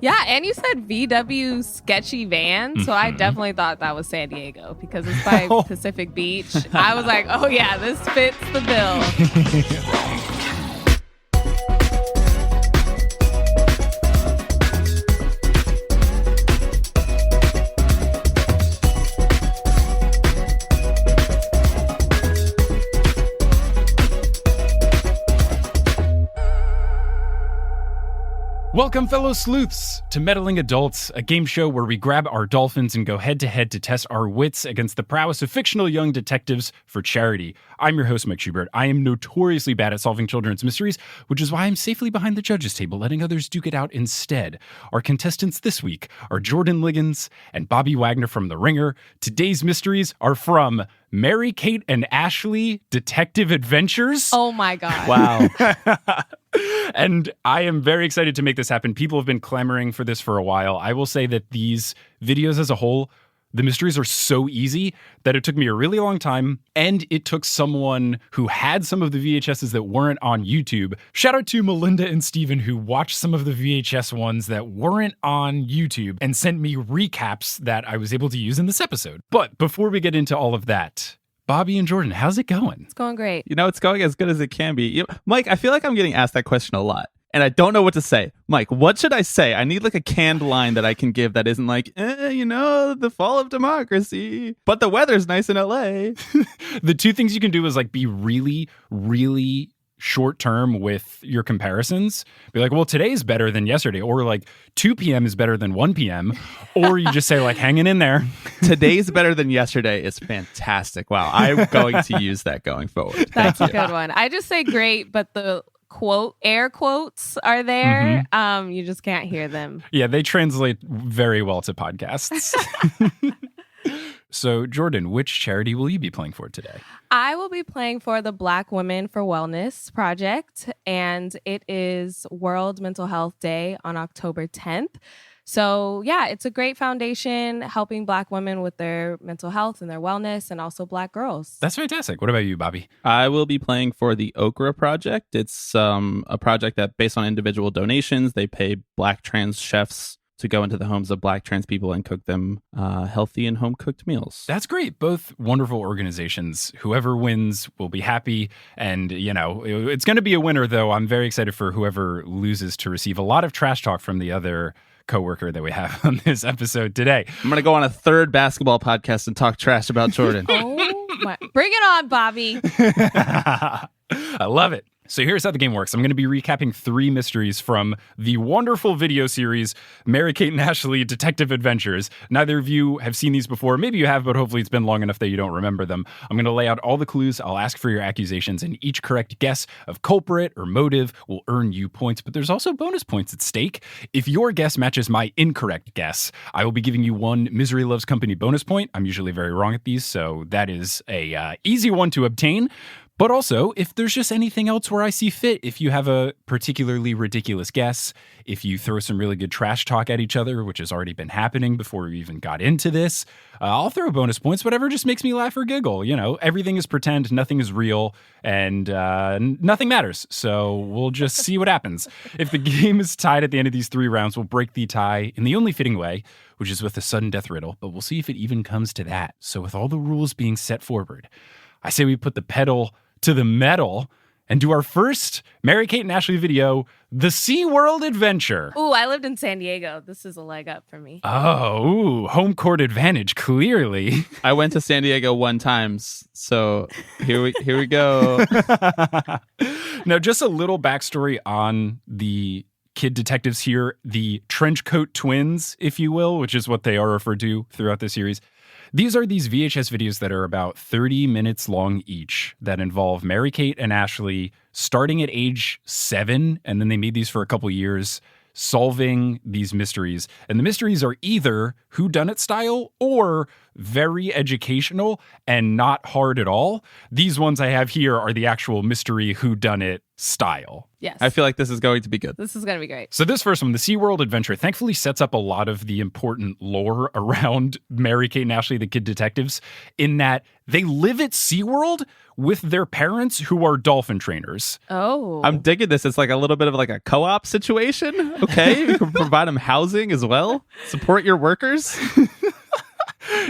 Yeah, and you said VW sketchy van, so I definitely thought that was San Diego because it's by Pacific Beach. I was like, oh yeah, this fits the bill. Welcome, fellow sleuths, to Meddling Adults, a game show where we grab our dolphins and go head-to-head to test our wits against the prowess of fictional young detectives for charity. I'm your host, Mike Schubert. I am notoriously bad at solving children's mysteries, which is why I'm safely behind the judges' table, letting others duke it out instead. Our contestants this week are Jordan Ligons and Bobby Wagner from The Ringer. Today's mysteries are from Mary-Kate and Ashley Detective Adventures. Oh my God. Wow. And I am very excited to make this happen. People have been clamoring for this for a while. I will say that these videos as a whole, the mysteries are so easy that it took me a really long time, and it took someone who had some of the VHSs that weren't on YouTube. Shout out to Melinda and Steven, who watched some of the VHS ones that weren't on YouTube and sent me recaps that I was able to use in this episode. But before we get into all of that, Bobby and Jordan, how's it going? It's going great. You know, it's going as good as it can be. Mike, I feel like I'm getting asked that question a lot, and I don't know what to say. Mike, what should I say? I need like a canned line that I can give that isn't like, the fall of democracy, but the weather's nice in LA. The two things you can do is like be really, really short term with your comparisons. Be like, well, today's better than yesterday, or like 2 p.m. is better than 1 p.m. Or you just say like, hanging in there. Today's better than yesterday is fantastic. Wow. I'm going to use that going forward. That's a good one. I just say great, but the air quotes are there. You just can't hear them. Yeah, they translate very well to podcasts. So, Jordan, which charity will you be playing for today? I will be playing for the Black Women for Wellness Project, and it is World Mental Health Day on October 10th. So, yeah, it's a great foundation helping Black women with their mental health and their wellness, and also Black girls. That's fantastic. What about you, Bobby? I will be playing for the Okra Project. It's a project that, based on individual donations, they pay Black trans chefs to go into the homes of Black trans people and cook them healthy and home-cooked meals. That's great. Both wonderful organizations. Whoever wins will be happy. And, it's going to be a winner, though. I'm very excited for whoever loses to receive a lot of trash talk from the other coworker that we have on this episode today. I'm going to go on a third basketball podcast and talk trash about Jordan. Oh, my. Bring it on, Bobby. I love it. So here's how the game works. I'm going to be recapping 3 mysteries from the wonderful video series, Mary-Kate and Ashley Detective Adventures. Neither of you have seen these before. Maybe you have, but hopefully it's been long enough that you don't remember them. I'm going to lay out all the clues. I'll ask for your accusations, and each correct guess of culprit or motive will earn you points. But there's also bonus points at stake. If your guess matches my incorrect guess, I will be giving you 1 Misery Loves Company bonus point. I'm usually very wrong at these, so that is a easy one to obtain. But also, if there's just anything else where I see fit, if you have a particularly ridiculous guess, if you throw some really good trash talk at each other, which has already been happening before we even got into this, I'll throw bonus points, whatever just makes me laugh or giggle. Everything is pretend, nothing is real, and nothing matters. So we'll just see what happens. If the game is tied at the end of these 3 rounds, we'll break the tie in the only fitting way, which is with a sudden death riddle, but we'll see if it even comes to that. So with all the rules being set forward, I say we put the pedal to the metal and do our first Mary-Kate and Ashley video, The SeaWorld Adventure. Ooh, I lived in San Diego. This is a leg up for me. Oh, home court advantage, clearly. I went to San Diego 1 time, so here we go. Now, just a little backstory on the kid detectives here, the trenchcoat twins, if you will, which is what they are referred to throughout the series. These are these VHS videos that are about 30 minutes long each that involve Mary-Kate and Ashley starting at age 7, and then they made these for a couple years, solving these mysteries. And the mysteries are either whodunit style or very educational and not hard at all. These ones I have here are the actual mystery whodunit style. Yes. I feel like this is going to be good. This is going to be great. So this first one, the SeaWorld adventure, thankfully sets up a lot of the important lore around Mary-Kate and Ashley, the kid detectives, in that they live at SeaWorld with their parents who are dolphin trainers. Oh. I'm digging this. It's like a little bit of like a co-op situation. Okay. You can provide them housing as well. Support your workers.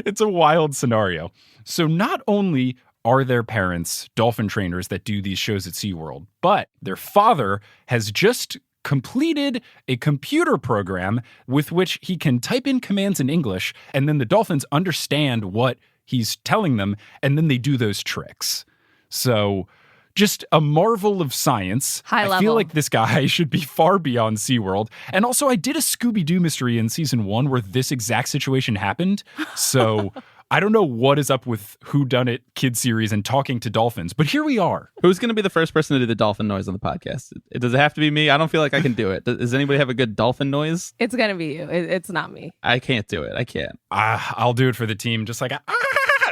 It's a wild scenario. So not only are their parents dolphin trainers that do these shows at SeaWorld, but their father has just completed a computer program with which he can type in commands in English, and then the dolphins understand what he's telling them, and then they do those tricks. So just a marvel of science. High level. I feel like this guy should be far beyond SeaWorld. And also, I did a Scooby-Doo mystery in season 1 where this exact situation happened. So I don't know what is up with Whodunit kid series and talking to dolphins, but here we are. Who's going to be the first person to do the dolphin noise on the podcast? Does it have to be me? I don't feel like I can do it. Does anybody have a good dolphin noise? It's going to be you. It's not me. I can't do it. I can't. I'll do it for the team, just like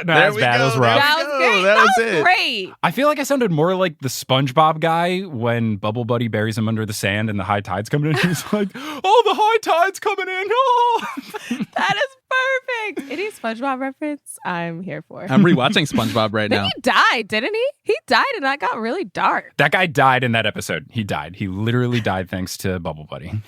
no, There that's we bad. go. That was rough. That was great. That was it. Great. I feel like I sounded more like the SpongeBob guy when Bubble Buddy buries him under the sand and the high tide's coming in. He's like, "Oh, the high tide's coming in!" Oh. That is perfect. Any SpongeBob reference, I'm here for. I'm rewatching SpongeBob right Then now. he died, didn't he? He died, and that got really dark. That guy died in that episode. He died. He literally died thanks to Bubble Buddy.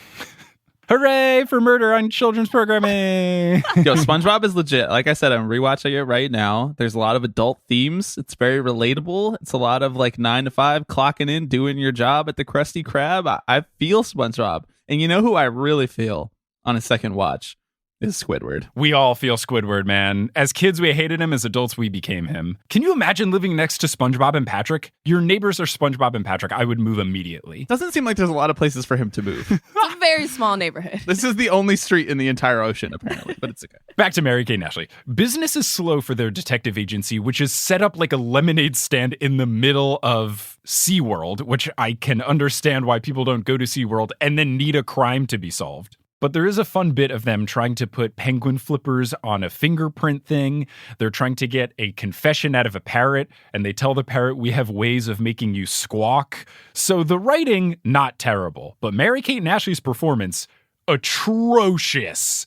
Hooray for murder on children's programming. Yo, SpongeBob is legit. Like I said, I'm rewatching it right now. There's a lot of adult themes. It's very relatable. It's a lot of like 9 to 5, clocking in, doing your job at the Krusty Krab. I feel SpongeBob. And you know who I really feel on a second watch? Is Squidward. We all feel Squidward, man. As kids, we hated him. As adults, we became him. Can you imagine living next to SpongeBob and Patrick? Your neighbors are SpongeBob and Patrick. I would move immediately. Doesn't seem like there's a lot of places for him to move. It's a very small neighborhood. This is the only street in the entire ocean, apparently, but it's okay. Back to Mary-Kate and Ashley. Business is slow for their detective agency, which is set up like a lemonade stand in the middle of SeaWorld, which I can understand why people don't go to SeaWorld and then need a crime to be solved. But there is a fun bit of them trying to put penguin flippers on a fingerprint thing. They're trying to get a confession out of a parrot, and they tell the parrot, "We have ways of making you squawk." So the writing, not terrible. But Mary-Kate and Ashley's performance, atrocious.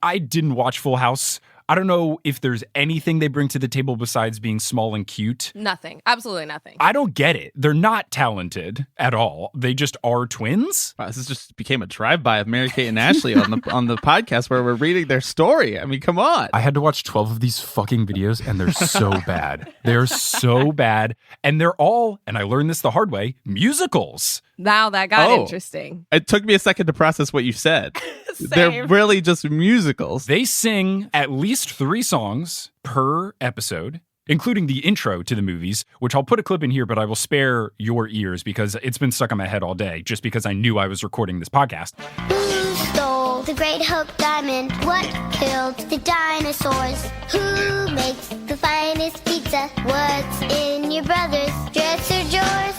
I didn't watch Full House. I don't know if there's anything they bring to the table besides being small and cute. Nothing. Absolutely nothing. I don't get it. They're not talented at all. They just are twins. Wow, this just became a drive-by of Mary-Kate and Ashley on the podcast where we're reading their story. I mean, come on. I had to watch 12 of these fucking videos, and they're so bad. They're so bad. And they're all, and I learned this the hard way, musicals. Now that got Oh. interesting. It took me a second to process what you said. They're Same. really just musicals. They sing at least 3 songs per episode, including the intro to the movies, which I'll put a clip in here, but I will spare your ears because it's been stuck on my head all day just because I knew I was recording this podcast. Who stole the Great Hope Diamond? What killed the dinosaurs? Who makes the finest pizza? What's in your brother's dresser drawers?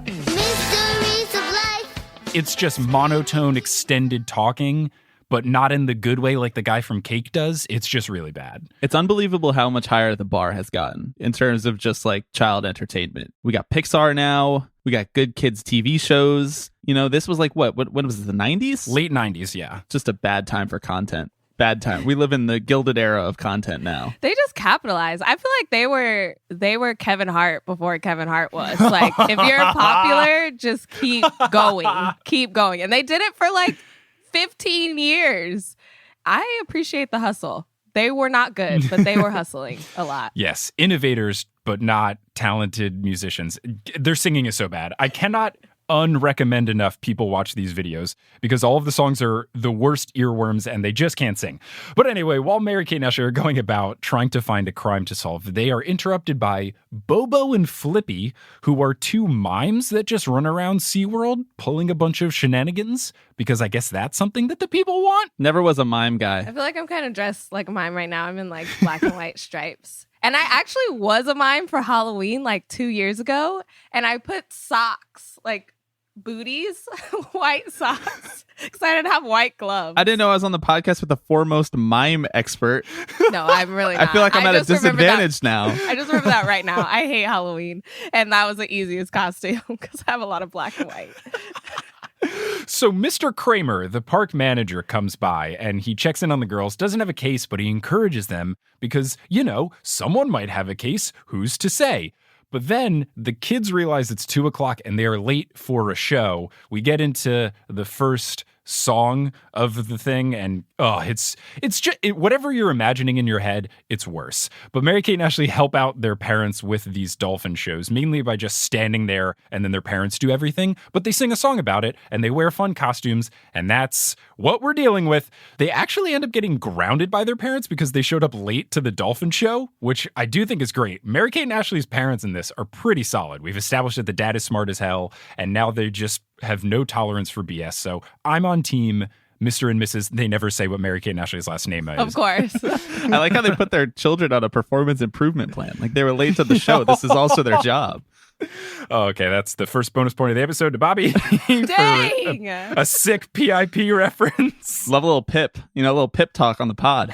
Mysteries of life. It's just monotone, extended talking, but not in the good way like the guy from Cake does. It's just really bad. It's unbelievable how much higher the bar has gotten in terms of just like child entertainment. We got Pixar now. We got good kids TV shows. You know, this was like when was it, the 90s? Late 90s, yeah. Just a bad time for content. Bad time. We live in the Gilded era of content now. They just capitalized. I feel like they were Kevin Hart before Kevin Hart was. Like, if you're popular, just keep going. Keep going. And they did it for like 15 years. I appreciate the hustle. They were not good, but they were hustling a lot. Yes, innovators, but not talented musicians. Their singing is so bad. I cannot unrecommend enough people watch these videos because all of the songs are the worst earworms and they just can't sing. But anyway, while Mary-Kate and Ashley are going about trying to find a crime to solve, they are interrupted by Bobo and Flippy, who are 2 mimes that just run around SeaWorld pulling a bunch of shenanigans because I guess that's something that the people want. Never was a mime I guy. feel like I'm kind of dressed like a mime right now. I'm in like black and white stripes. And I actually was a mime for Halloween like 2 years ago. And I put socks, like booties, white socks, Because I didn't have white gloves. I didn't know I was on the podcast with the foremost mime expert. No, I'm really not. I feel like I'm at a disadvantage now. I just remember that right now. I hate Halloween. And that was the easiest costume because I have a lot of black and white. So Mr. Kramer, the park manager, comes by and he checks in on the girls, doesn't have a case, but he encourages them because, someone might have a case. Who's to say? But then the kids realize it's 2:00 and they are late for a show. We get into the first song of the thing, and it's just whatever you're imagining in your head, it's worse. But Mary-Kate and Ashley help out their parents with these dolphin shows, mainly by just standing there, and then their parents do everything. But they sing a song about it, and they wear fun costumes, and that's what we're dealing with. They actually end up getting grounded by their parents because they showed up late to the dolphin show, which I do think is great. Mary-Kate and Ashley's parents in this are pretty solid. We've established that the dad is smart as hell, and now they just have no tolerance for BS. So I'm on team Mr. and Mrs. They never say what Mary-Kate and Ashley's last name is. Of course. I like how they put their children on a performance improvement plan. Like they were late to the show. This is also their job. Oh, okay, that's the first bonus point of the episode to Bobby. Dang! a sick PIP reference. Love a little pip, a little pip talk on the pod.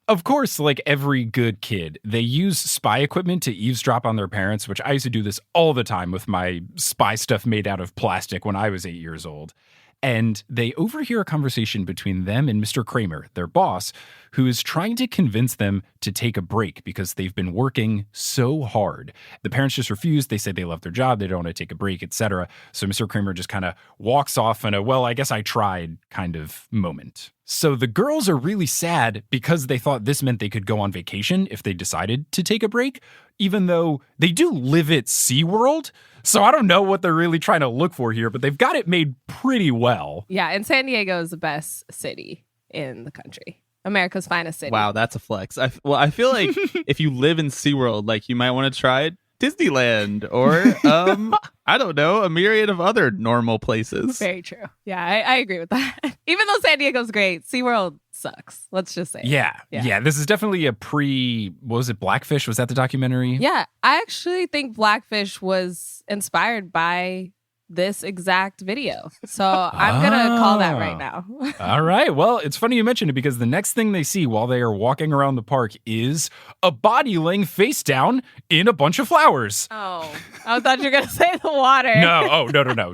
Of course, like every good kid, they use spy equipment to eavesdrop on their parents, which I used to do this all the time with my spy stuff made out of plastic when I was 8 years old. And they overhear a conversation between them and Mr. Kramer, their boss, who is trying to convince them to take a break because they've been working so hard. The parents just refuse. They say they love their job. They don't want to take a break, etc. So Mr. Kramer just kind of walks off in a, well, I guess I tried kind of moment. So the girls are really sad because they thought this meant they could go on vacation if they decided to take a break, even though they do live at SeaWorld. So I don't know what they're really trying to look for here, but they've got it made pretty well. Yeah, and San Diego is the best city in the country. America's finest city. Wow, that's a flex. I feel like if you live in SeaWorld, like you might want to try Disneyland or, I don't know, a myriad of other normal places. Very true. Yeah, I agree with that. Even though San Diego's great, SeaWorld sucks. Let's just say. Yeah. This is definitely a what was it, Blackfish? Was that the documentary? Yeah, I actually think Blackfish was inspired by this exact video. So I'm going to call that right now. All right. Well, it's funny you mentioned it because the next thing they see while they are walking around the park is a body laying face down in a bunch of flowers. Oh, I thought you were going to say the water. No.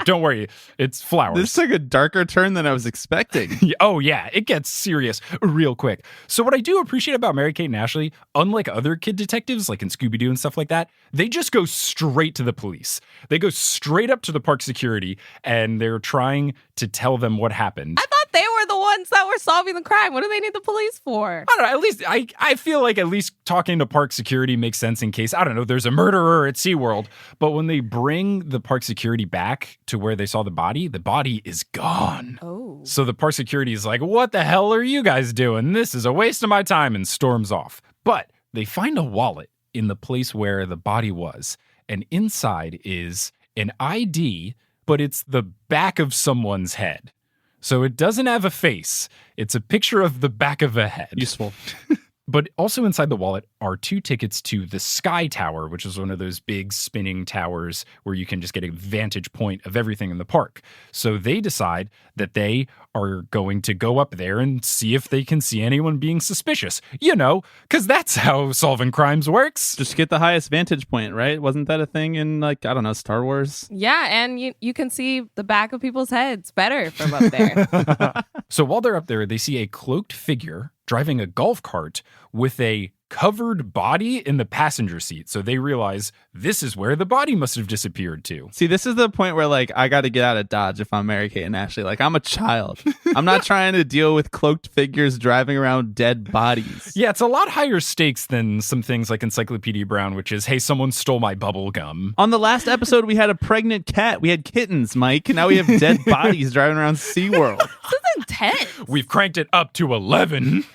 Don't worry. It's flowers. This took a darker turn than I was expecting. Oh, yeah. It gets serious real quick. So what I do appreciate about Mary-Kate and Ashley, unlike other kid detectives like in Scooby-Doo and stuff like that, they just go straight to the police. They go straight up to the park security and they're trying to tell them what happened. I thought they were the ones that were solving the crime. What do they need the police for? I don't know. At least I feel like at least talking to park security makes sense in case, I don't know, there's a murderer at SeaWorld. But when they bring the park security back to where they saw the body is gone. Oh. So the park security is like, what the hell are you guys doing? This is a waste of my time, and storms off. But they find a wallet in the place where the body was. And inside is an ID, but it's the back of someone's head. So it doesn't have a face. It's a picture of the back of a head. Useful. But also inside the wallet are 2 tickets to the Sky Tower, which is one of those big spinning towers where you can just get a vantage point of everything in the park. So they decide that they are going to go up there and see if they can see anyone being suspicious. Because that's how solving crimes works. Just get the highest vantage point, right? Wasn't that a thing in, Star Wars? Yeah, and you can see the back of people's heads better from up there. So while they're up there, they see a cloaked figure driving a golf cart with a covered body in the passenger seat. So they realize this is where the body must have disappeared to. See, this is the point where, I got to get out of Dodge if I'm Mary-Kate and Ashley. I'm a child. I'm not trying to deal with cloaked figures driving around dead bodies. Yeah, it's a lot higher stakes than some things like Encyclopedia Brown, which is, hey, someone stole my bubble gum. On the last episode, we had a pregnant cat. We had kittens, Mike. Now we have dead bodies driving around SeaWorld. This is intense. We've cranked it up to 11.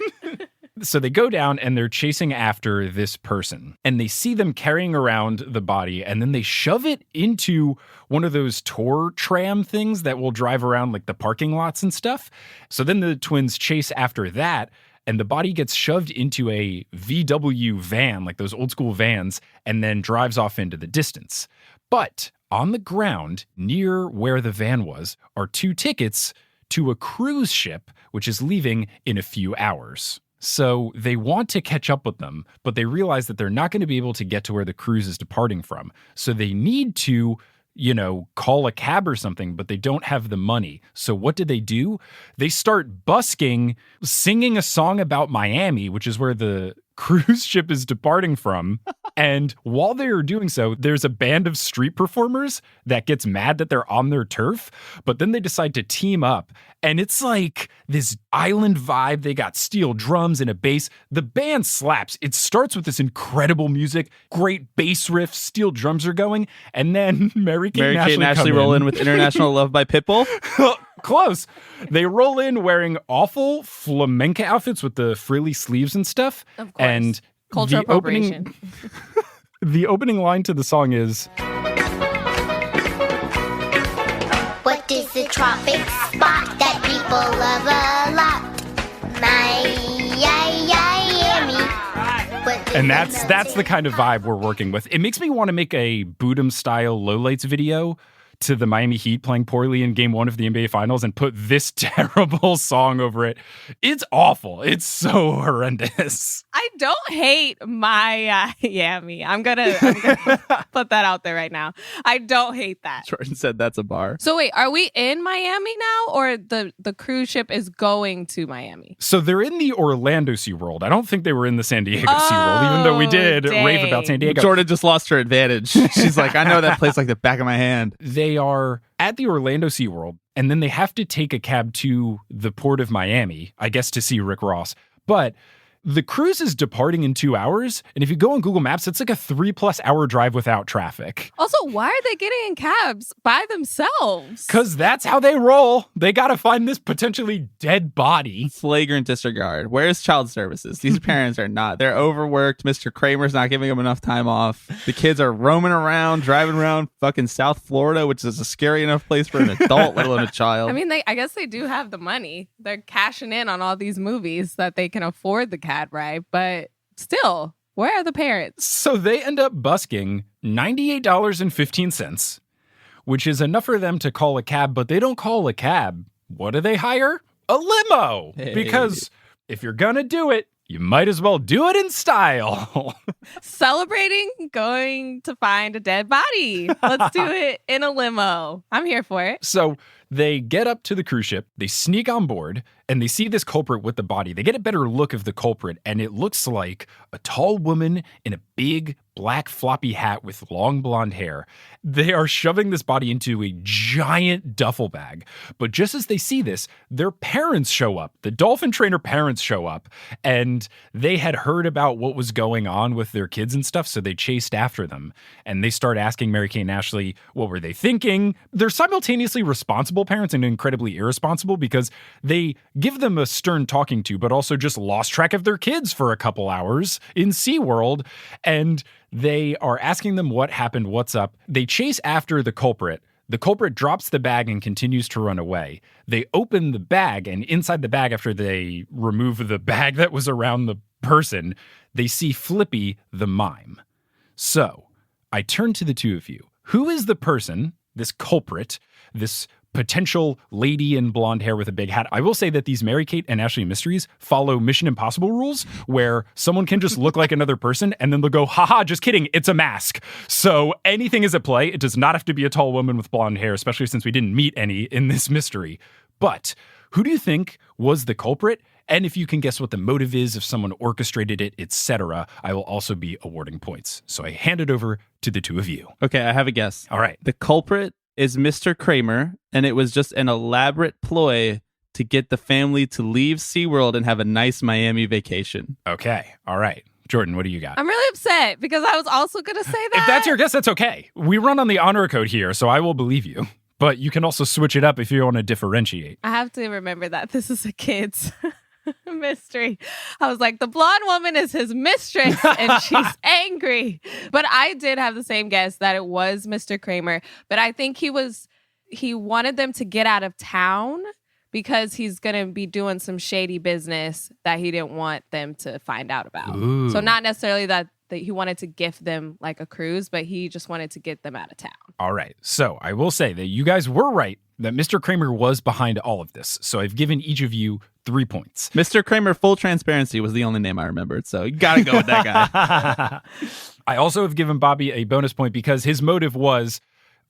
So they go down and they're chasing after this person and they see them carrying around the body and then they shove it into one of those tour tram things that will drive around the parking lots and stuff. So then the twins chase after that and the body gets shoved into a VW van, like those old school vans, and then drives off into the distance. But on the ground near where the van was are 2 tickets to a cruise ship, which is leaving in a few hours. So they want to catch up with them, but they realize that they're not going to be able to get to where the cruise is departing from. So they need to, call a cab or something, but they don't have the money. So what do? They start busking, singing a song about Miami, which is where the cruise ship is departing from. And while they are doing so, there's a band of street performers that gets mad that they're on their turf, but then they decide to team up. And it's like this island vibe. They got steel drums and a bass. The band slaps. It starts with this incredible music, great bass riff, steel drums are going, and then Mary Kate and Ashley roll in with International Love by Pitbull. Close. They roll in wearing awful flamenco outfits with the frilly sleeves and stuff. Of course. And cultural appropriation. The opening line to the song is, What is the tropic spot that people love a lot? Miami. and that's the kind of vibe we're working with. It makes me want to make a Boodum style lowlights video to the Miami Heat playing poorly in Game 1 of the NBA Finals and put this terrible song over it. It's awful. It's so horrendous. I don't hate Miami. I'm gonna put that out there right now. I don't hate that. Jordan said that's a bar. So wait, are we in Miami now, or the cruise ship is going to Miami? So they're in the Orlando SeaWorld. I don't think they were in the San Diego SeaWorld, even though we did rave about San Diego. Jordan just lost her advantage. She's like, I know that place like the back of my hand. They are at the Orlando SeaWorld, and then they have to take a cab to the port of Miami, I guess, to see Rick Ross. But the cruise is departing in 2 hours, and if you go on Google Maps, it's like a 3+ hour drive without traffic. Also, why are they getting in cabs by themselves? Because that's how they roll. They got to find this potentially dead body. Flagrant disregard. Where's child services? These parents are not. They're overworked. Mr. Kramer's not giving them enough time off. The kids are roaming around, driving around fucking South Florida, which is a scary enough place for an adult, let alone a child. I mean, I guess they do have the money. They're cashing in on all these movies that they can afford the cab ride, but still, where are the parents? So they end up busking $98.15, which is enough for them to call a cab, but they don't call a cab. What do they hire? A limo. Hey. Because if you're gonna do it, you might as well do it in style. Celebrating going to find a dead body. Let's do it in a limo. I'm here for it. So they get up to the cruise ship, they sneak on board, and they see this culprit with the body. They get a better look of the culprit, and it looks like a tall woman in a big black floppy hat with long blonde hair. They are shoving this body into a giant duffel bag. But just as they see this, their parents show up. The dolphin trainer parents show up, and they had heard about what was going on with their kids and stuff, so they chased after them. And they start asking Mary Kate and Ashley, what were they thinking? They're simultaneously responsible parents and incredibly irresponsible because they give them a stern talking to, but also just lost track of their kids for a couple hours in SeaWorld. And they are asking them what happened, what's up. They chase after the culprit. The culprit drops the bag and continues to run away. They open the bag, and inside the bag, after they remove the bag that was around the person, they see Flippy the mime. So I turn to the two of you. Who is the person, this culprit, this potential lady in blonde hair with a big hat? I will say that these Mary Kate and Ashley mysteries follow Mission Impossible rules where someone can just look like another person and then they'll go, haha, just kidding, it's a mask. So anything is at play. It does not have to be a tall woman with blonde hair, especially since we didn't meet any in this mystery. But who do you think was the culprit? And if you can guess what the motive is, if someone orchestrated it, etc., I will also be awarding points. So I hand it over to the two of you. Okay, I have a guess. All right. The culprit is Mr. Kramer, and it was just an elaborate ploy to get the family to leave SeaWorld and have a nice Miami vacation. Okay. All right. Jordan, what do you got? I'm really upset because I was also going to say that. If that's your guess, that's okay. We run on the honor code here, so I will believe you. But you can also switch it up if you want to differentiate. I have to remember that this is a kid's mystery. I was like, the blonde woman is his mistress and she's angry. But I did have the same guess that it was Mr. Kramer. But I think he wanted them to get out of town because he's going to be doing some shady business that he didn't want them to find out about. Ooh. So not necessarily that that he wanted to gift them like a cruise, but he just wanted to get them out of town. All right. So I will say that you guys were right that Mr. Kramer was behind all of this. So I've given each of you 3 points. Mr. Kramer, full transparency, was the only name I remembered. So you got to go with that guy. I also have given Bobby a bonus point because his motive was,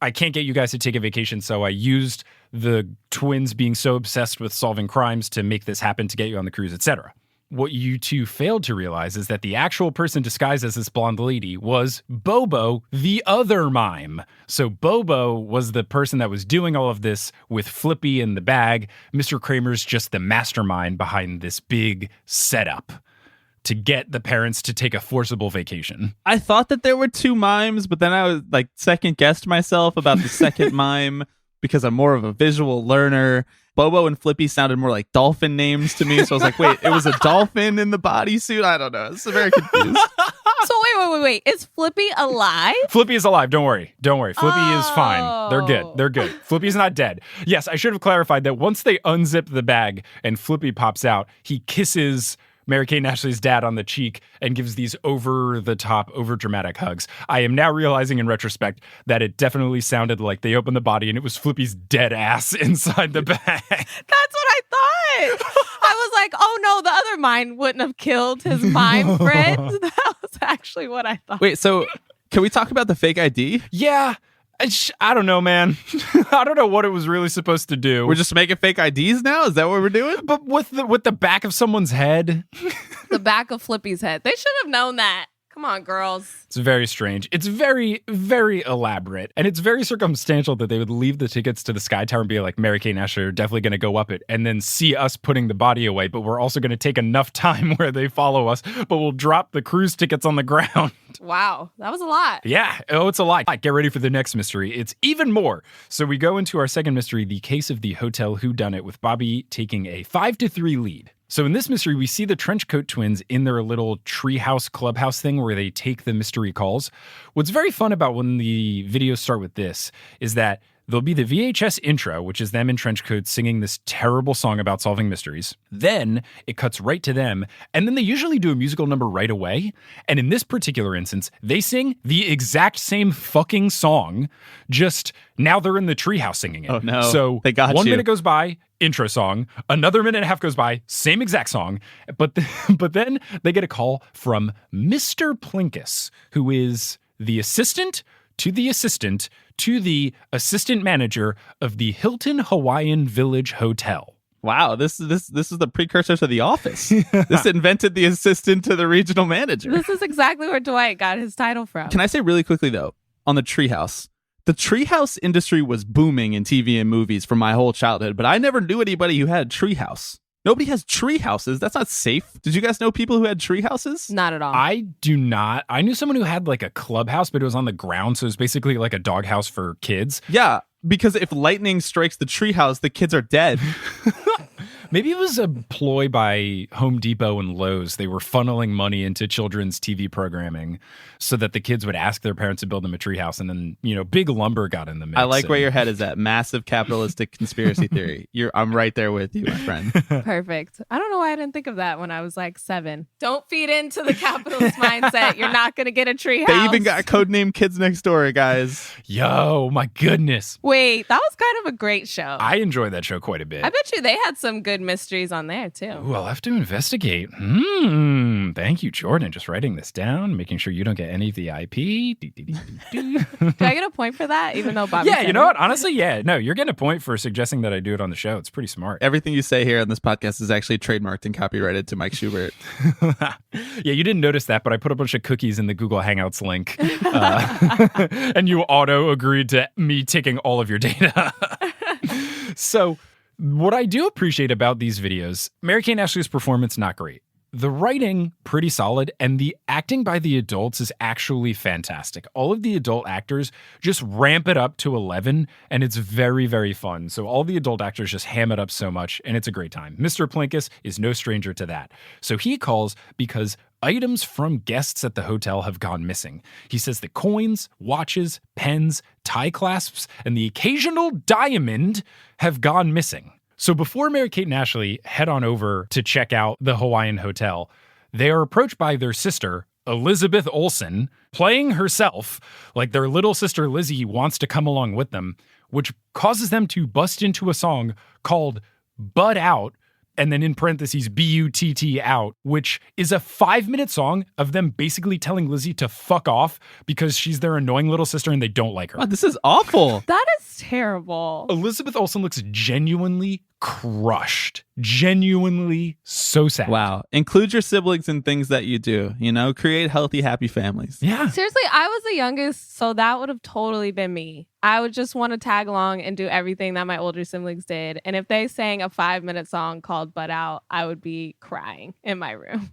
I can't get you guys to take a vacation, so I used the twins being so obsessed with solving crimes to make this happen to get you on the cruise, etc. What you two failed to realize is that the actual person disguised as this blonde lady was Bobo, the other mime. So Bobo was the person that was doing all of this with Flippy in the bag. Mr. Kramer's just the mastermind behind this big setup to get the parents to take a forcible vacation. I thought that there were 2 mimes, but then I was like second guessed myself about the second mime because I'm more of a visual learner. Bobo and Flippy sounded more like dolphin names to me. So I was like, wait, it was a dolphin in the bodysuit? I don't know. It's very confused. So wait. Is Flippy alive? Flippy is alive. Don't worry. Flippy is fine. They're good. Flippy's not dead. Yes, I should have clarified that once they unzip the bag and Flippy pops out, he kisses Mary-Kate and Ashley's dad on the cheek and gives these over-the-top, over-dramatic hugs. I am now realizing in retrospect that it definitely sounded like they opened the body and it was Flippy's dead ass inside the bag. That's what I thought. I was like, oh no, the other mime wouldn't have killed his mime friend. That was actually what I thought. Wait, so can we talk about the fake ID? Yeah. I don't know, man. I don't know what it was really supposed to do. We're just making fake IDs now? Is that what we're doing? But with the back of someone's head. The back of Flippy's head. They should have known that. Come on, girls. It's very strange. It's very, very elaborate. And it's very circumstantial that they would leave the tickets to the Sky Tower and be like, Mary-Kate and Ashley are definitely going to go up it, and then see us putting the body away. But we're also going to take enough time where they follow us, but we'll drop the cruise tickets on the ground. Wow, that was a lot. Yeah. Oh, it's a lot. Get ready for the next mystery. It's even more. So we go into our second mystery, the case of the Hotel Whodunit, with Bobby taking a 5-3 lead. So in this mystery, we see the Trenchcoat twins in their little treehouse clubhouse thing where they take the mystery calls. What's very fun about when the videos start with this is that there'll be the VHS intro, which is them in trench coats singing this terrible song about solving mysteries. Then it cuts right to them, and then they usually do a musical number right away. And in this particular instance, they sing the exact same fucking song, just now they're in the treehouse singing it. Oh no, so they got 1 you. minute goes by, intro song, another minute and a half goes by, same exact song, but then they get a call from Mr. Plinkus, who is the assistant to the assistant to the assistant manager of the Hilton Hawaiian Village Hotel. Wow, this is the precursor to The Office. This invented the assistant to the regional manager. This is exactly where Dwight got his title from. Can I say really quickly though, on the treehouse? The treehouse industry was booming in TV and movies for my whole childhood, but I never knew anybody who had a treehouse. Nobody has tree houses. That's not safe. Did you guys know people who had tree houses? Not at all. I do not. I knew someone who had like a clubhouse, but it was on the ground. So it was basically like a doghouse for kids. Yeah, because if lightning strikes the treehouse, the kids are dead. Maybe it was a ploy by Home Depot and Lowe's. They were funneling money into children's TV programming so that the kids would ask their parents to build them a treehouse. And then, big lumber got in the mix. I like where your head is at. Massive capitalistic conspiracy theory. I'm right there with you, my friend. Perfect. I don't know why I didn't think of that when I was like 7. Don't feed into the capitalist mindset. You're not going to get a treehouse. They even got codename Kids Next Door, guys. Yo, my goodness. Wait, that was kind of a great show. I enjoyed that show quite a bit. I bet you they had some good mysteries on there too. Ooh, I'll have to investigate. Thank you, Jordan. Just writing this down, making sure you don't get any of the IP. Do I get a point for that? Even though Bobby Yeah, said you know it? what? Honestly, yeah. No, you're getting a point for suggesting that I do it on the show. It's pretty smart. Everything you say here on this podcast is actually trademarked and copyrighted to Mike Schubert. Yeah, you didn't notice that, but I put a bunch of cookies in the Google Hangouts link. And you auto agreed to me taking all of your data. So what I do appreciate about these videos, Mary-Kate and Ashley's performance, not great. The writing, pretty solid, and the acting by the adults is actually fantastic. All of the adult actors just ramp it up to 11, and it's very, very fun. So all the adult actors just ham it up so much, and it's a great time. Mr. Plinkus is no stranger to that. So he calls because items from guests at the hotel have gone missing. He says that coins, watches, pens, tie clasps, and the occasional diamond have gone missing. So before Mary-Kate and Ashley head on over to check out the Hawaiian hotel, they are approached by their sister, Elizabeth Olsen playing herself, like their little sister Lizzie wants to come along with them, which causes them to bust into a song called Butt Out, and then in parentheses, B-U-T-T out, which is a 5-minute song of them basically telling Lizzie to fuck off because she's their annoying little sister and they don't like her. Oh, this is awful. That is terrible. Elizabeth Olsen looks genuinely crushed. Genuinely so sad. Wow. Include your siblings in things that you do, create healthy, happy families. Yeah. Seriously, I was the youngest, so that would have totally been me. I would just want to tag along and do everything that my older siblings did. And if they sang a 5-minute song called Butt Out, I would be crying in my room.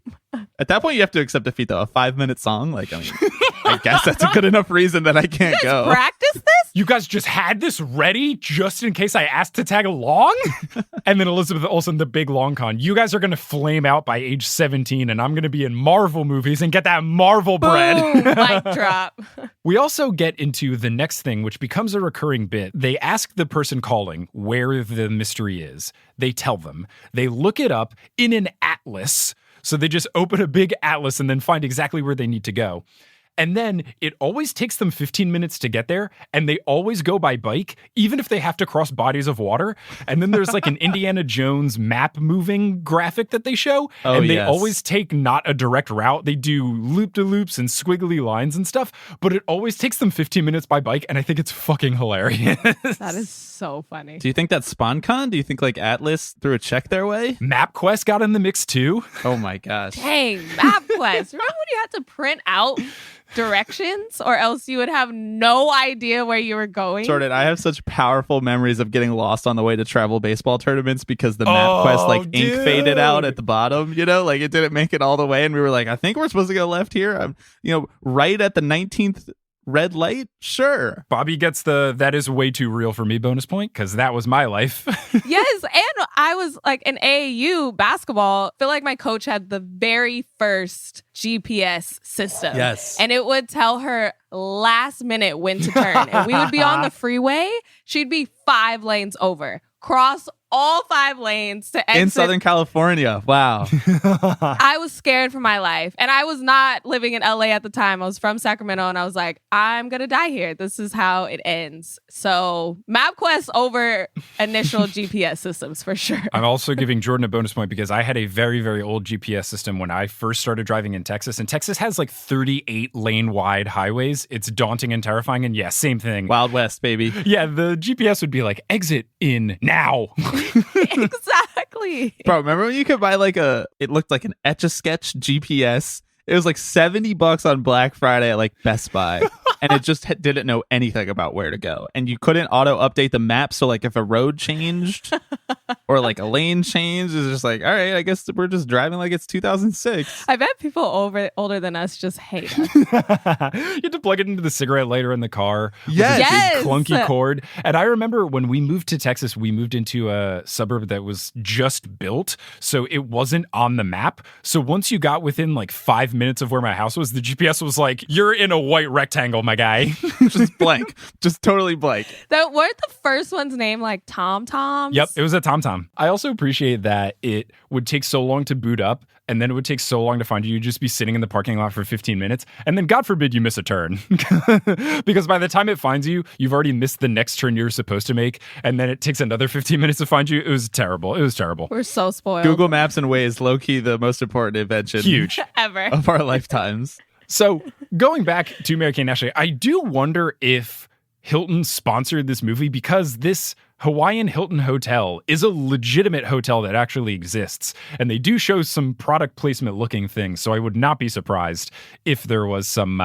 At that point, you have to accept defeat, though. A 5-minute song? I guess that's a good enough reason that I can't go. Practice this? You guys just had this ready just in case I asked to tag along? And then Elizabeth Olsen, the big long con. You guys are going to flame out by age 17 and I'm going to be in Marvel movies and get that Marvel bread. Boom, mic drop. We also get into the next thing, which becomes a recurring bit. They ask the person calling where the mystery is. They tell them. They look it up in an atlas. So they just open a big atlas and then find exactly where they need to go. And then it always takes them 15 minutes to get there, and they always go by bike, even if they have to cross bodies of water. And then there's like an Indiana Jones map moving graphic that they show, and they always take not a direct route. They do loop-de-loops and squiggly lines and stuff, but it always takes them 15 minutes by bike, and I think it's fucking hilarious. That is so funny. Do you think that's SpawnCon? Do you think Atlas threw a check their way? MapQuest got in the mix too. Oh my gosh. Dang, MapQuest. Remember when you had to print out directions or else you would have no idea where you were going? Jordan, I have such powerful memories of getting lost on the way to travel baseball tournaments because the MapQuest ink faded out at the bottom, it didn't make it all the way. And we were like, I think we're supposed to go left here. I'm, right at the 19th red light? Sure. Bobby gets the that is way too real for me bonus point because that was my life. Yes, and I was like in AAU basketball. I feel like my coach had the very first GPS system. Yes. And it would tell her last minute when to turn. And we would be on the freeway. She'd be 5 lanes over. Cross all 5 lanes to exit. In Southern California. Wow. I was scared for my life. And I was not living in LA at the time. I was from Sacramento and I was like, I'm going to die here. This is how it ends. So MapQuest over initial GPS systems for sure. I'm also giving Jordan a bonus point because I had a very, very old GPS system when I first started driving in Texas. And Texas has like 38 lane wide highways. It's daunting and terrifying. And yeah, same thing. Wild West, baby. Yeah, the GPS would be like, exit in now. Exactly. Bro, remember when you could buy it looked like an Etch-a-Sketch GPS? It was like $70 on Black Friday at Best Buy. And it just didn't know anything about where to go. And you couldn't auto update the map. So if a road changed or a lane changed, it's just all right, I guess we're just driving like it's 2006. I bet people older than us just hate us. You had to plug it into the cigarette lighter in the car. Yes. With a big clunky cord. And I remember when we moved to Texas, we moved into a suburb that was just built. So it wasn't on the map. So once you got within 5 minutes of where my house was, the GPS was like, you're in a white rectangle, my guy. Just blank. Just totally blank. That weren't the first one's name Tom Toms? Yep, it was a TomTom. I also appreciate that it would take so long to boot up and then it would take so long to find you. You'd just be sitting in the parking lot for 15 minutes and then God forbid you miss a turn. Because by the time it finds you, you've already missed the next turn you're supposed to make and then it takes another 15 minutes to find you. It was terrible. It was terrible. We're so spoiled. Google Maps and Waze, low-key the most important invention Huge. Ever. of our lifetimes. So going back to Mary-Kate and Ashley, I do wonder if Hilton sponsored this movie because this Hawaiian Hilton Hotel is a legitimate hotel that actually exists. And they do show some product placement looking things. So I would not be surprised if there was some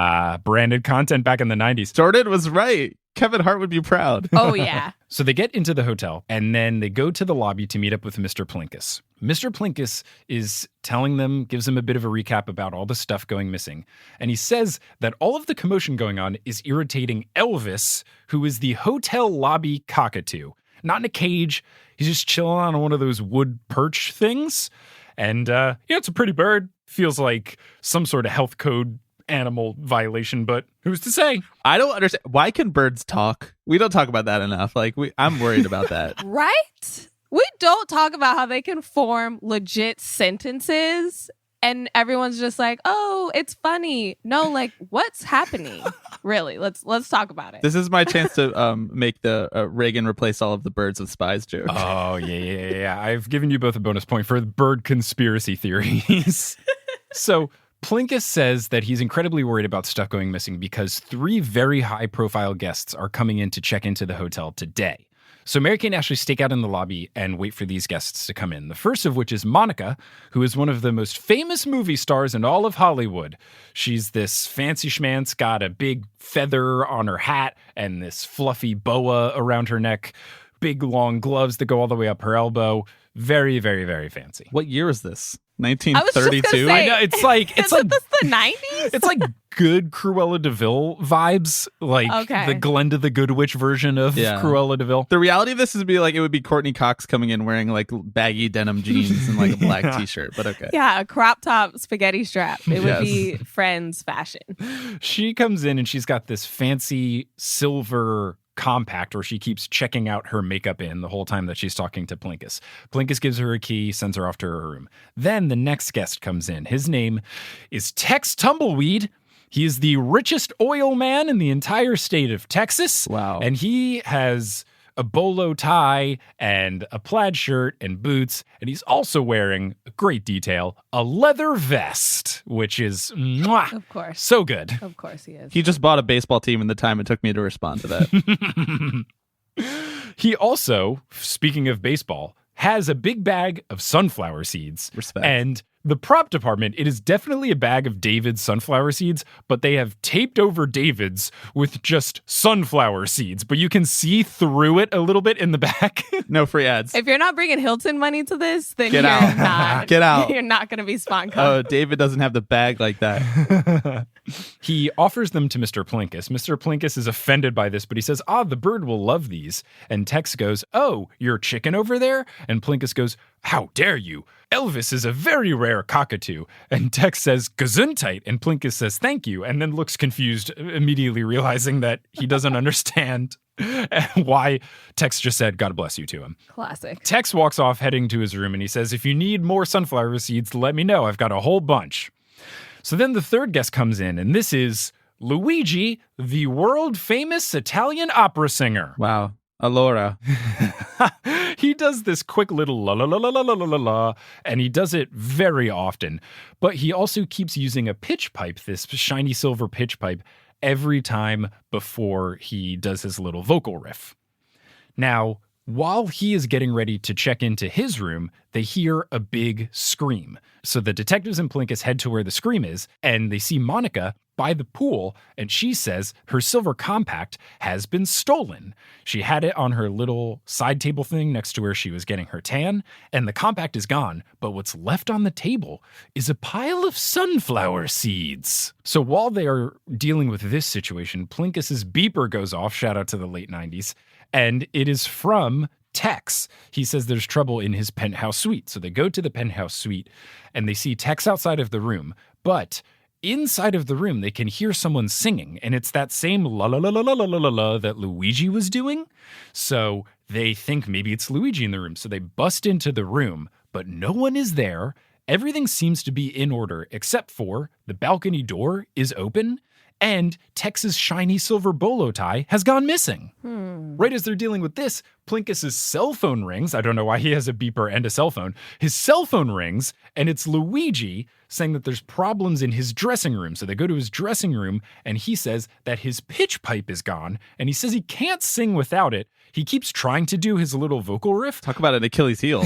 branded content back in the 90s. Jordan was right. Kevin Hart would be proud. Oh, yeah. So they get into the hotel and then they go to the lobby to meet up with Mr. Plinkus. Mr. Plinkus is telling them, gives them a bit of a recap about all the stuff going missing. And he says that all of the commotion going on is irritating Elvis, who is the hotel lobby cockatoo. Not in a cage. He's just chilling on one of those wood perch things. And, it's a pretty bird. Feels like some sort of health code animal violation, but who's to say? I don't understand. Why can birds talk? We don't talk about that enough. I'm worried about that. Right? We don't talk about how they can form legit sentences and everyone's just like, oh, it's funny. No, like, what's happening? Really, let's talk about it. This is my chance to make the Reagan replace all of the birds with spies joke. Oh, yeah. I've given you both a bonus point for bird conspiracy theories. So Plinkus says that he's incredibly worried about stuff going missing because 3 very high-profile guests are coming in to check into the hotel today. So Mary-Kate and Ashley stake out in the lobby and wait for these guests to come in. The first of which is Monica, who is one of the most famous movie stars in all of Hollywood. She's this fancy schmanz, got a big feather on her hat and this fluffy boa around her neck, big long gloves that go all the way up her elbow. Very, very, very fancy. What year is this? I was just gonna 1932? say, I know, it's like this the 90s? it's like good Cruella de Vil vibes, like Okay. the Glenda the Good Witch version of Yeah. Cruella de Vil. The reality of this is it would be Courtney Cox coming in wearing like baggy denim jeans and like a black t-shirt, but okay. Yeah, a crop top spaghetti strap. It would Yes. be Friends fashion. She comes in and she's got this fancy silver compact where she keeps checking out her makeup in the whole time that she's talking to Plinkus. Plinkus gives her a key, sends her off to her room. Then the next guest comes in. His name is Tex Tumbleweed. He is the richest oil man in the entire state of Texas. Wow. And he has a bolo tie and a plaid shirt and boots. And he's also wearing, a great detail, a leather vest, which is mwah, Of course. so good. Of course he is. He just bought a baseball team in the time it took me to respond to that. He also, speaking of baseball, has a big bag of sunflower seeds. Respect. And the prop department, it is definitely a bag of David's sunflower seeds, but they have taped over David's with just sunflower seeds. But you can see through it a little bit in the back. No free ads. If you're not bringing Hilton money to this, then Get you're out. not. Get out. You're not going to be SponCon. Oh, David doesn't have the bag like that. He offers them to Mr. Plinkus. Mr. Plinkus is offended by this, but he says, the bird will love these. And Tex goes, oh, your chicken over there? And Plinkus goes, how dare you? Elvis is a very rare cockatoo. And Tex says, gesundheit. And Plinkus says, thank you. And then looks confused, immediately realizing that he doesn't understand why Tex just said, God bless you to him. Classic. Tex walks off heading to his room and he says, if you need more sunflower seeds, let me know. I've got a whole bunch. So then the third guest comes in, and this is Luigi, the world-famous Italian opera singer. Wow. Allora. He does this quick little la la la la la la la la, and he does it very often. But he also keeps using a pitch pipe, this shiny silver pitch pipe, every time before he does his little vocal riff. Now, while he is getting ready to check into his room, they hear a big scream. So the detectives and Plinkus head to where the scream is, and they see Monica by the pool, and she says her silver compact has been stolen. She had it on her little side table thing next to where she was getting her tan, and the compact is gone, but what's left on the table is a pile of sunflower seeds. So while they are dealing with this situation, Plinkus's beeper goes off, shout out to the late 90s, and it is from Tex. He says there's trouble in his penthouse suite. So they go to the penthouse suite and they see Tex outside of the room, but inside of the room, they can hear someone singing, and it's that same la la la la la la la la that Luigi was doing. So they think maybe it's Luigi in the room. So they bust into the room, but no one is there. Everything seems to be in order, except for the balcony door is open, and Tex's shiny silver bolo tie has gone missing. Right as they're dealing with this, Plinkus's cell phone rings. I don't know why he has a beeper and a cell phone. His cell phone rings, and it's Luigi saying that there's problems in his dressing room. So they go to his dressing room, and he says that his pitch pipe is gone, and he says he can't sing without it. He keeps trying to do his little vocal riff. Talk about an Achilles heel.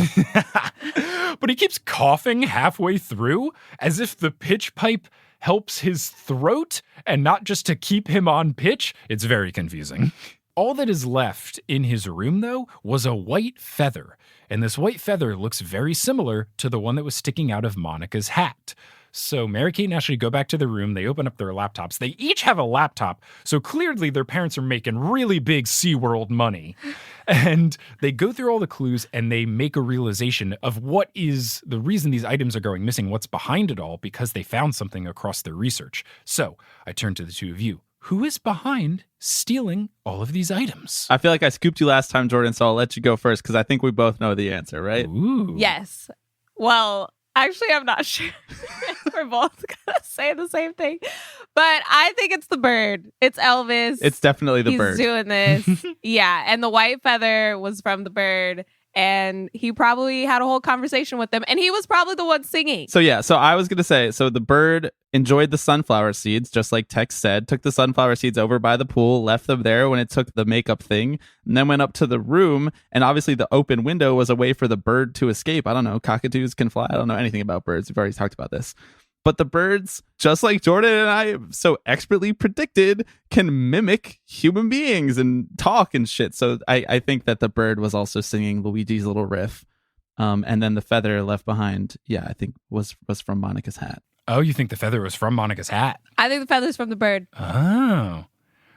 But he keeps coughing halfway through as if the pitch pipe helps his throat and not just to keep him on pitch. It's very confusing. All that is left in his room, though, was a white feather. And this white feather looks very similar to the one that was sticking out of Monica's hat. So Mary-Kate and Ashley go back to the room. They open up their laptops. They each have a laptop. So clearly their parents are making really big SeaWorld money. And they go through all the clues and they make a realization of what is the reason these items are going missing, what's behind it all, because they found something across their research. So I turn to the two of you. Who is behind stealing all of these items? I feel like I scooped you last time, Jordan, so I'll let you go first because I think we both know the answer, right? Ooh. Yes. Well, Actually, I'm not sure. We're both gonna say the same thing, but I think it's the bird. It's Elvis. It's definitely the bird. He's doing this. Yeah, and the white feather was from the bird, and he probably had a whole conversation with them, and he was probably the one singing. So I was gonna say, so the bird enjoyed the sunflower seeds, just like Tex said, took the sunflower seeds over by the pool, left them there when it took the makeup thing, and then went up to the room, and obviously the open window was a way for the bird to escape. I don't know, cockatoos can fly. I don't know anything about birds. We've already talked about this. But the birds, just like Jordan and I so expertly predicted, can mimic human beings and talk and shit. So I think that the bird was also singing Luigi's little riff. And then the feather left behind, I think was from Monica's hat. Oh, you think the feather was from Monica's hat? I think the feather's from the bird. Oh.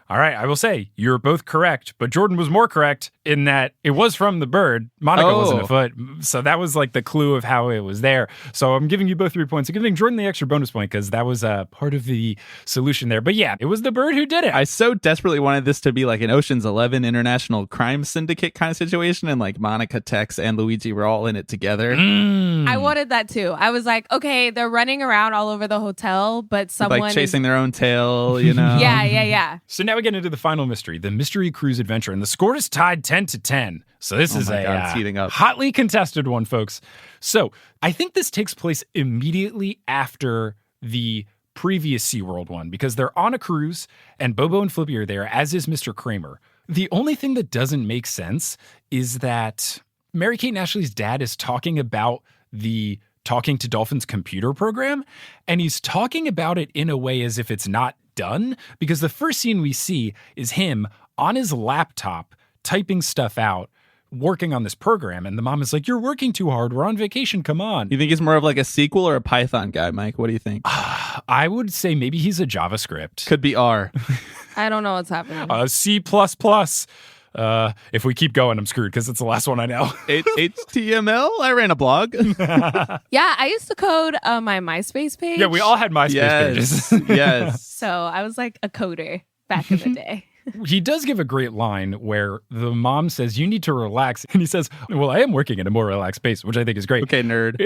All right, I will say you're both correct, but Jordan was more correct in that it was from the bird. Monica wasn't afoot. So that was like the clue of how it was there. So I'm giving you both 3 points. I'm giving Jordan the extra bonus point because that was part of the solution there. But yeah, it was the bird who did it. I so desperately wanted this to be like an Ocean's 11 international crime syndicate kind of situation, and like Monica, Tex, and Luigi were all in it together. I wanted that too. I was like, okay, they're running around all over the hotel, but someone like chasing their own tail, you know? Yeah. So now we get into the final mystery, the mystery cruise adventure, and the score is tied 10-10. So this is it's heating up. Hotly contested one, folks. So I think this takes place immediately after the previous SeaWorld one because they're on a cruise and Bobo and Flippy are there, as is Mr. Kramer. The only thing that doesn't make sense is that Mary-Kate and Ashley's dad is talking about the Talking to Dolphins computer program, and he's talking about it in a way as if it's not done, because the first scene we see is him on his laptop typing stuff out, working on this program, and the mom is like, "You're working too hard. We're on vacation. Come on." You think he's more of like a sequel or a Python guy, Mike? What do you think? I would say maybe he's a JavaScript. Could be R. I don't know what's happening. C++. If we keep going, I'm screwed because it's the last one I know. HTML? I ran a blog. Yeah, I used to code my MySpace page. Yeah, we all had MySpace pages. Yes. So I was like a coder back in the day. He does give a great line where the mom says, "You need to relax." And he says, "Well, I am working in a more relaxed pace," which I think is great. Okay, nerd.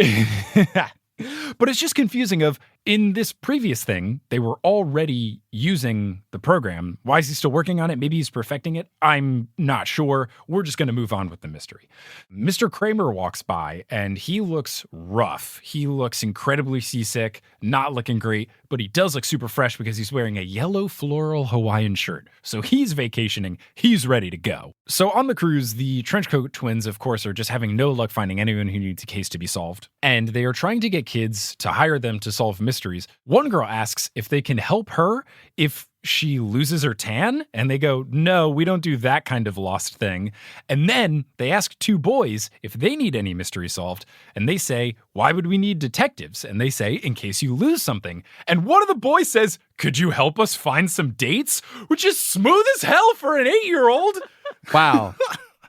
But it's just confusing of, in this previous thing, they were already using the program. Why is he still working on it? Maybe he's perfecting it. I'm not sure. We're just going to move on with the mystery. Mr. Kramer walks by and he looks rough. He looks incredibly seasick, not looking great, but he does look super fresh because he's wearing a yellow floral Hawaiian shirt. So he's vacationing. He's ready to go. So on the cruise, the Trenchcoat twins, of course, are just having no luck finding anyone who needs a case to be solved. And they are trying to get kids to hire them to solve mysteries. One girl asks if they can help her if she loses her tan, and they go, "No, we don't do that kind of lost thing." And then they ask two boys if they need any mystery solved, and they say, "Why would we need detectives?" And they say, "In case you lose something." And one of the boys says, "Could you help us find some dates?" Which is smooth as hell for an 8-year-old. Wow.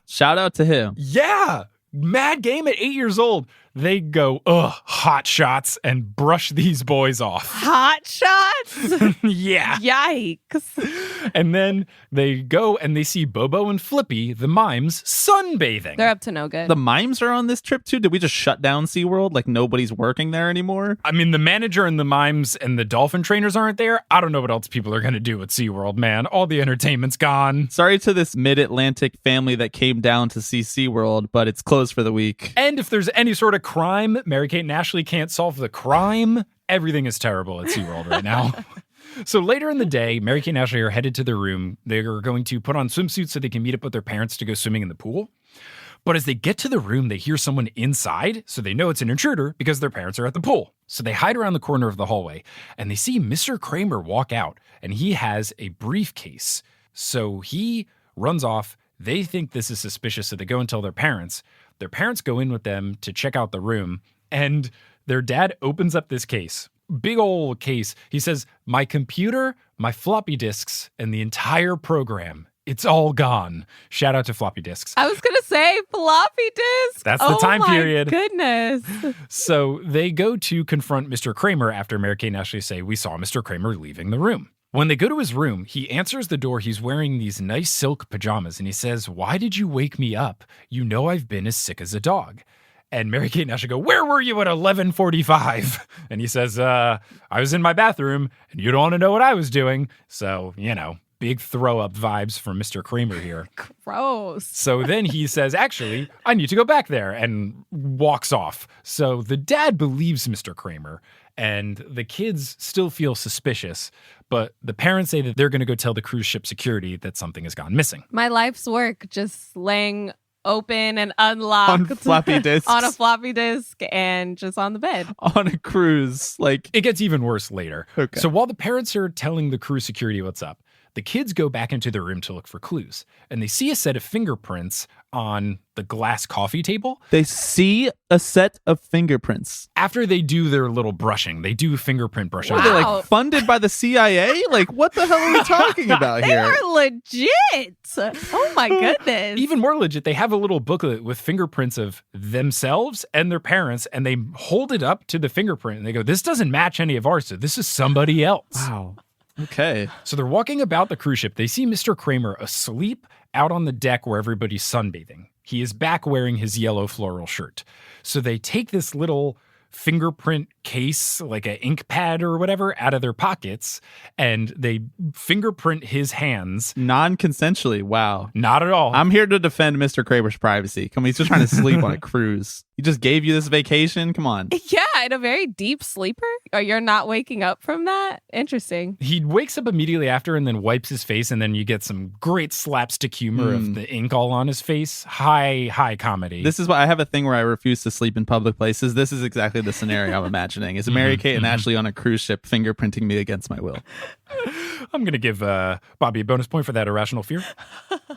Shout out to him. Yeah. Mad game at 8 years old. They go, hot shots, and brush these boys off. Hot shots? Yeah. Yikes. And then they go and they see Bobo and Flippy, the mimes, sunbathing. They're up to no good. The mimes are on this trip too? Did we just shut down SeaWorld? Like nobody's working there anymore? I mean, the manager and the mimes and the dolphin trainers aren't there. I don't know what else people are going to do at SeaWorld, man. All the entertainment's gone. Sorry to this mid-Atlantic family that came down to see SeaWorld, but it's closed for the week. And if there's any sort of crime, Mary-Kate and Ashley can't solve the crime. Everything is terrible at SeaWorld right now. So later in the day, Mary-Kate and Ashley are headed to their room. They are going to put on swimsuits so they can meet up with their parents to go swimming in the pool. But as they get to the room, they hear someone inside, so they know it's an intruder because their parents are at the pool. So they hide around the corner of the hallway, and they see Mr. Kramer walk out, and he has a briefcase. So he runs off. They think this is suspicious, so they go and tell their parents. Their parents go in with them to check out the room, and their dad opens up this case. Big old case. He says, "My computer, my floppy disks, and the entire program. It's all gone." Shout out to floppy disks. I was going to say floppy disk. That's the time period. Oh my goodness. So they go to confront Mr. Kramer after Mary-Kate and Ashley say, "We saw Mr. Kramer leaving the room." When they go to his room, he answers the door. He's wearing these nice silk pajamas, and he says, "Why did you wake me up? You know I've been as sick as a dog." And Mary-Kate and Ashley go, where were you at 11:45? And he says, I was in my bathroom, and you don't want to know what I was doing. So, big throw-up vibes from Mr. Kramer here. Gross. So then he says, actually, I need to go back there, and walks off. So the dad believes Mr. Kramer, and the kids still feel suspicious, but the parents say that they're going to go tell the cruise ship security that something has gone missing. My life's work just laying open and unlocked On floppy disks. on a floppy disk and just on the bed On a cruise. Like, It gets even worse later. Okay. So while the parents are telling the cruise security what's up, the kids go back into their room to look for clues, and they see a set of fingerprints on the glass coffee table. they see a set of fingerprints. After they do their little brushing, they do fingerprint brushing. Are they Wow. like funded by the CIA? Like, what the hell are we talking about they here? are legit. Oh my goodness. Even more legit, they have a little booklet with fingerprints of themselves and their parents, and they hold it up to the fingerprint, and they go, this doesn't match any of ours, so this is somebody else. Wow. Okay. So they're walking about the cruise ship. They see Mr. Kramer asleep out on the deck where everybody's sunbathing. He is back wearing his yellow floral shirt. So they take this little fingerprint case, like an ink pad or whatever, out of their pockets, and they fingerprint his hands. Non-consensually. Wow. Not at all. I'm here to defend Mr. Kramer's privacy. Come on, he's just trying to sleep on a cruise. He just gave you this vacation. Come on. Yeah, and a very deep sleeper. Or you're not waking up from that? Interesting. He wakes up immediately after and then wipes his face, and then you get some great slapstick humor of the ink all on his face. High comedy. This is why I have a thing where I refuse to sleep in public places. This is exactly the scenario I'm imagining. Is Mary-Kate and Ashley on a cruise ship fingerprinting me against my will? I'm going to give Bobby a bonus point for that irrational fear.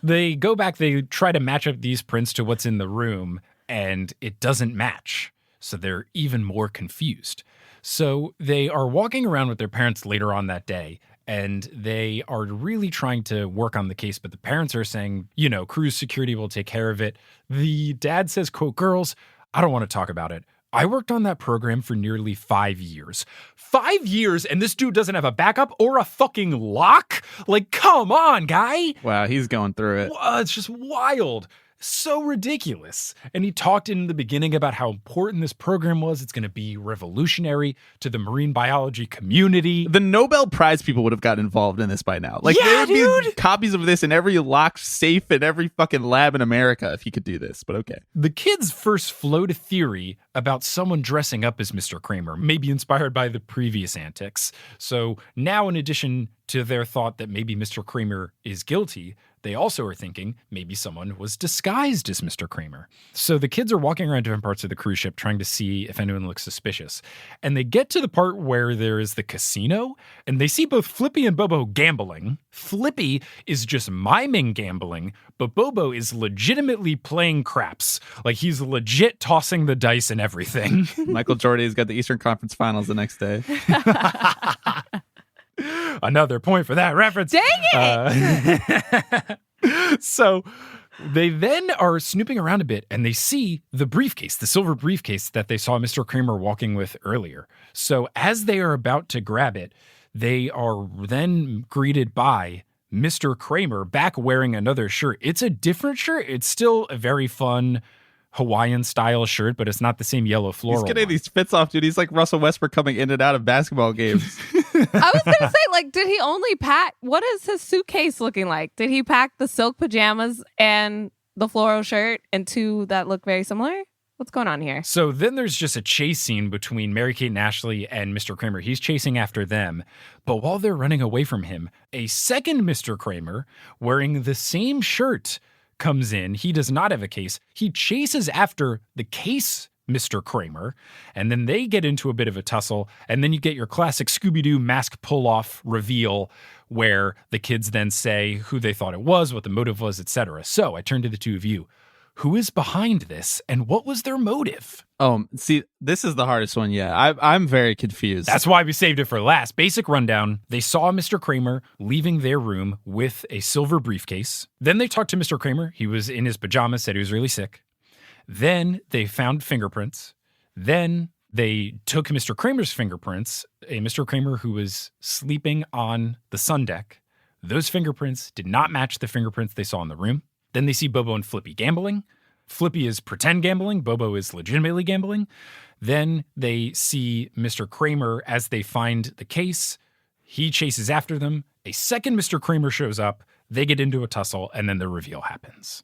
They go back, they try to match up these prints to what's in the room, and it doesn't match. So they're even more confused. So they are walking around with their parents later on that day, and they are really trying to work on the case, but the parents are saying, cruise security will take care of it. The dad says, quote, girls, I don't want to talk about it. I worked on that program for nearly 5 years. 5 years, and this dude doesn't have a backup or a fucking lock? Like, come on, guy. Wow, he's going through it. It's just wild. So ridiculous. And he talked in the beginning about how important this program was. It's going to be revolutionary to the marine biology community. The Nobel Prize people would have got involved in this by now. Like, Yeah, there would be dude. copies of this in every locked safe in every fucking lab in America if he could do this. But okay. The kids first float a theory about someone dressing up as Mr. Kramer, maybe inspired by the previous antics. So now, in addition to their thought that maybe Mr. Kramer is guilty, they also are thinking maybe someone was disguised as Mr. Kramer. So the kids are walking around different parts of the cruise ship trying to see if anyone looks suspicious. And they get to the part where there is the casino, and they see both Flippy and Bobo gambling. Flippy is just miming gambling, but Bobo is legitimately playing craps. Like, he's legit tossing the dice and everything. Michael Jordy's got the Eastern Conference Finals the next day. Another point for that reference. Dang it! So they then are snooping around a bit, and they see the briefcase, the silver briefcase that they saw Mr. Kramer walking with earlier. So as they are about to grab it, they are then greeted by Mr. Kramer back wearing another shirt. It's a different shirt. It's still a very fun Hawaiian style shirt, but it's not the same yellow floral He's getting one. these fits off, dude. He's like Russell Westbrook coming in and out of basketball games. I was gonna say, like, did he only pack? What is his suitcase looking like? Did he pack the silk pajamas and the floral shirt and two that look very similar? What's going on here? So then there's just a chase scene between Mary-Kate and Ashley and Mr. Kramer. He's chasing after them. But while they're running away from him, a second Mr. Kramer wearing the same shirt comes in. He does not have a case. He chases after the case Mr. Kramer, and then they get into a bit of a tussle, and then you get your classic Scooby-Doo mask pull-off reveal where the kids then say who they thought it was, what the motive was, etc. So I turn to the two of you. Who is behind this, and what was their motive? See, this is the hardest one yet. I'm very confused. That's why we saved it for last. Basic rundown. They saw Mr. Kramer leaving their room with a silver briefcase. Then they talked to Mr. Kramer. He was in his pajamas, said he was really sick. Then they found fingerprints. Then they took Mr. Kramer's fingerprints, a Mr. Kramer who was sleeping on the sun deck. Those fingerprints did not match the fingerprints they saw in the room. Then they see Bobo and Flippy gambling. Flippy is pretend gambling. Bobo is legitimately gambling. Then they see Mr. Kramer as they find the case. He chases after them. A second Mr. Kramer shows up. They get into a tussle, and then the reveal happens.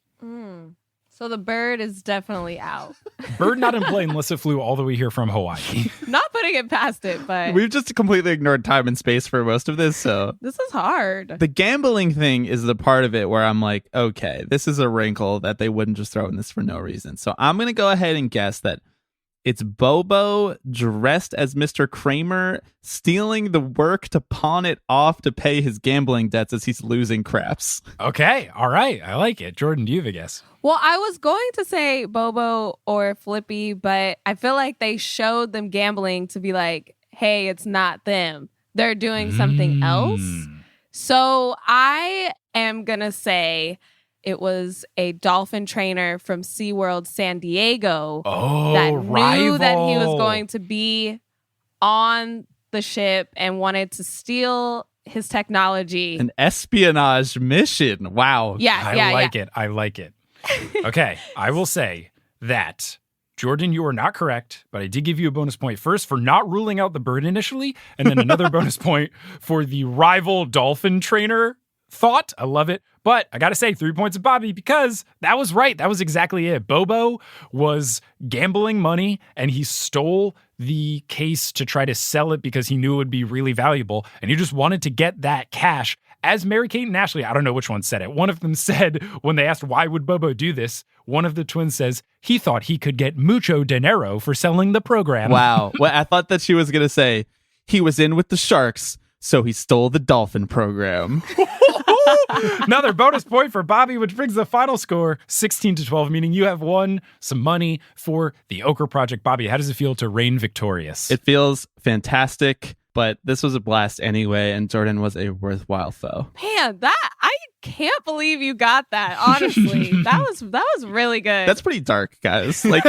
So the bird is definitely out. Bird not in play unless it flew all the way here from Hawaii. Not putting it past it, but We've just completely ignored time and space for most of this, so this is hard. the gambling thing is the part of it where I'm like, okay, this is a wrinkle that they wouldn't just throw in this for no reason. So I'm going to go ahead and guess that it's Bobo dressed as Mr. Kramer stealing the work to pawn it off to pay his gambling debts as he's losing craps. Okay, all right. I like it. Jordan, do you have a guess? Well, I was going to say Bobo or Flippy, but I feel like they showed them gambling to be like, hey, it's not them. They're doing something else. So I am going to say it was a dolphin trainer from SeaWorld San Diego that knew that he was going to be on the ship and wanted to steal his technology. An espionage mission. Wow. I like it. I like it. Okay, I will say that, Jordan, you are not correct, but I did give you a bonus point first for not ruling out the bird initially, and then another bonus point for the rival dolphin trainer thought. I love it. But I got to say 3 points of Bobby because that was right. That was exactly it. Bobo was gambling money and he stole the case to try to sell it because he knew it would be really valuable. And he just wanted to get that cash. As Mary-Kate and Ashley, I don't know which one said it. One of them said when they asked why would Bobo do this, one of the twins says he thought he could get mucho dinero for selling the program. Wow. Well, I thought that she was going to say he was in with the sharks, so he stole the dolphin program. Another bonus point for Bobby, which brings the final score 16-12, meaning you have won some money for the Ochre Project. Bobby, how does it feel to reign victorious? It feels fantastic, but this was a blast anyway, and Jordan was a worthwhile foe. Man, I can't believe you got that. Honestly, that was really good. That's pretty dark, guys. Like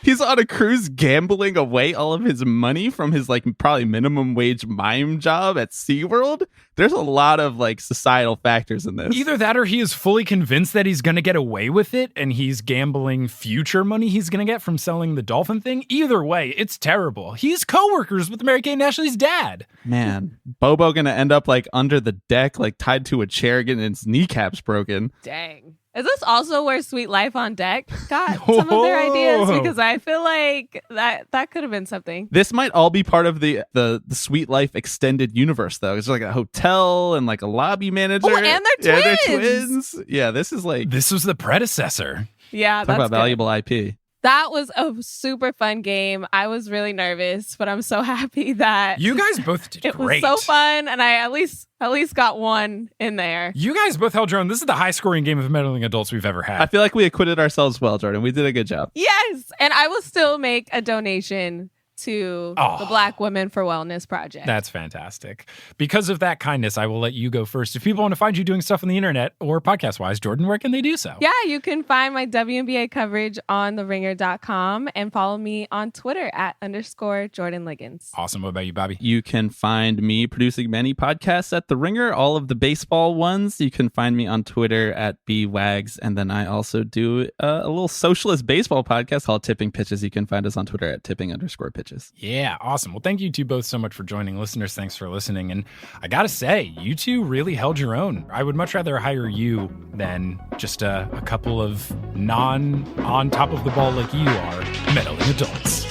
he's on a cruise gambling away all of his money from his like probably minimum wage mime job at SeaWorld. There's a lot of like societal factors in this. Either that or he is fully convinced that he's going to get away with it and he's gambling future money he's going to get from selling the dolphin thing. Either way, it's terrible. He's co-workers with Mary-Kate and Ashley's dad. Man, Bobo going to end up like under the deck, like tied to a chair, getting his kneecaps broken. Dang. Is this also where Sweet Life on Deck got some of their ideas? Because I feel like that could have been something. This might all be part of the Sweet Life extended universe, though. It's like a hotel and like a lobby manager. Oh, and they're twins. Yeah, they're twins. Yeah, this was the predecessor. Yeah, Talk that's about good. Valuable IP. That was a super fun game. I was really nervous, but I'm so happy that you guys both did it great. was so fun, and I at least got one in there. You guys both held your own. This is the high-scoring game of meddling adults we've ever had. I feel like we acquitted ourselves well, Jordan. We did a good job. Yes, and I will still make a donation to the Black Women for Wellness Project. That's fantastic. Because of that kindness, I will let you go first. If people want to find you doing stuff on the internet or podcast-wise, Jordan, where can they do so? Yeah, you can find my WNBA coverage on theringer.com and follow me on Twitter @_Jordan Ligons. Awesome. What about you, Bobby? You can find me producing many podcasts at The Ringer, all of the baseball ones. You can find me on Twitter @bwags. And then I also do a little socialist baseball podcast called Tipping Pitches. You can find us on Twitter @tipping_pitches. Yeah, awesome. Well, thank you two both so much for joining. Listeners, thanks for listening. And I got to say, you two really held your own. I would much rather hire you than just a couple of on top of the ball like you are meddling adults.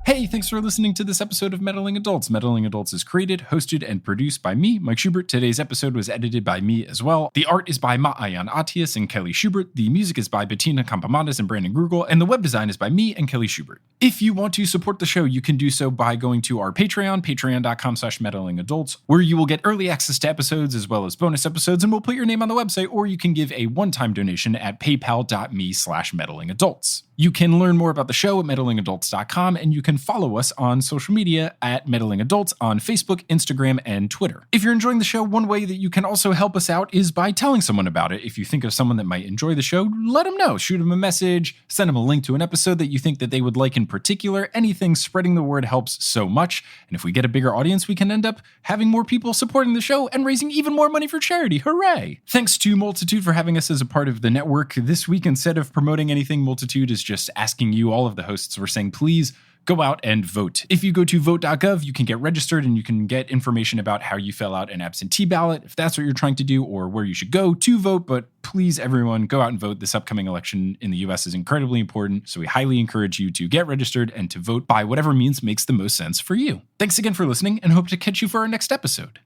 Hey, thanks for listening to this episode of Meddling Adults. Meddling Adults is created, hosted, and produced by me, Mike Schubert. Today's episode was edited by me as well. The art is by Maayan Atias and Kelly Schubert. The music is by Bettina Campamanes and Brandon Grugel, and the web design is by me and Kelly Schubert. If you want to support the show, you can do so by going to our Patreon, patreon.com/meddlingadults, where you will get early access to episodes as well as bonus episodes, and we'll put your name on the website, or you can give a one-time donation at paypal.me/meddlingadults. You can learn more about the show at meddlingadults.com, and you can follow us on social media at Meddling Adults on Facebook, Instagram, and Twitter. If you're enjoying the show, one way that you can also help us out is by telling someone about it. If you think of someone that might enjoy the show, let them know. Shoot them a message, send them a link to an episode that you think that they would like in particular. Anything spreading the word helps so much. And if we get a bigger audience, we can end up having more people supporting the show and raising even more money for charity. Hooray! Thanks to Multitude for having us as a part of the network. This week, instead of promoting anything, Multitude is just asking you, all of the hosts were saying, please go out and vote. If you go to vote.gov, you can get registered and you can get information about how you fill out an absentee ballot, if that's what you're trying to do, or where you should go to vote. But please, everyone, go out and vote. This upcoming election in the US is incredibly important, so we highly encourage you to get registered and to vote by whatever means makes the most sense for you. Thanks again for listening, and hope to catch you for our next episode.